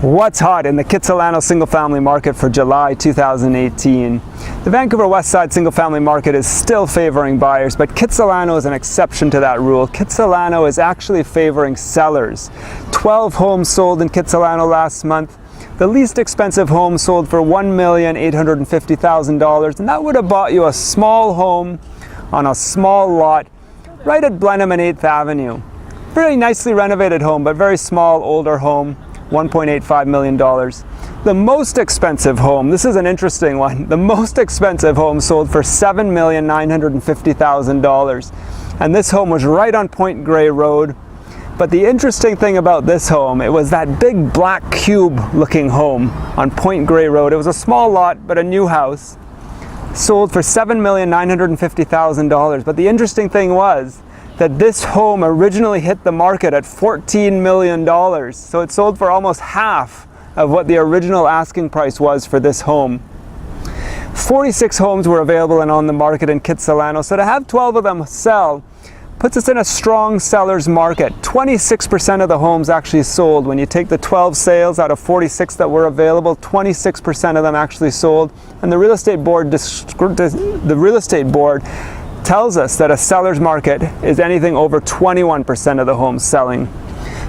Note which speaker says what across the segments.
Speaker 1: What's hot in the Kitsilano single family market for July 2018? The Vancouver Westside single family market is still favoring buyers, but Kitsilano is an exception to that rule. Kitsilano is actually favoring sellers. 12 homes sold in Kitsilano last month. The least expensive home sold for $1,850,000, and that would have bought you a small home on a small lot right at Bleheim and 8th Avenue. Very nicely renovated home, but very small, older home. $1.85 million. The most expensive home, this is an interesting one, the most expensive home sold for $7,950,000. And this home was right on Point Grey Road. But the interesting thing about this home, it was that big black cube looking home on Point Grey Road. It was a small lot, but a new house, sold for $7,950,000. But the interesting thing was that this home originally hit the market at $14 million. So it sold for almost half of what the original asking price was for this home. 46 homes were available and on the market in Kitsilano, so to have 12 of them sell puts us in a strong seller's market. 26% of the homes actually sold. When you take the 12 sales out of 46 that were available, 26% of them actually sold. And the real estate board tells us that a seller's market is anything over 21% of the homes selling.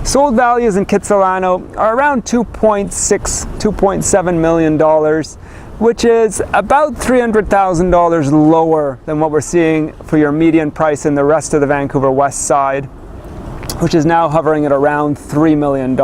Speaker 1: Sold values in Kitsilano are around $2.7 million, which is about $300,000 lower than what we're seeing for your median price in the rest of the Vancouver West Side, which is now hovering at around $3 million.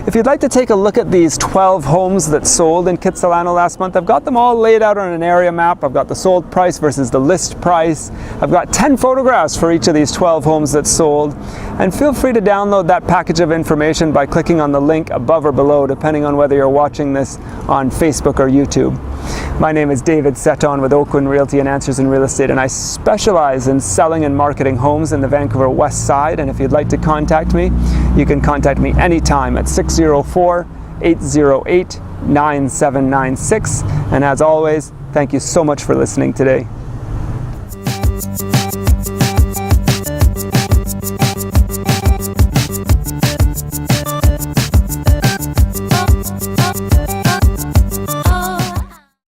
Speaker 1: If you'd like to take a look at these 12 homes that sold in Kitsilano last month, I've got them all laid out on an area map. I've got the sold price versus the list price. I've got 10 photographs for each of these 12 homes that sold. And feel free to download that package of information by clicking on the link above or below, depending on whether you're watching this on Facebook or YouTube. My name is David Setton with Oakland Realty and Answers in Real Estate, and I specialize in selling and marketing homes in the Vancouver West Side. And if you'd like to contact me, you can contact me anytime at 604-808-9796. And as always, thank you so much for listening today.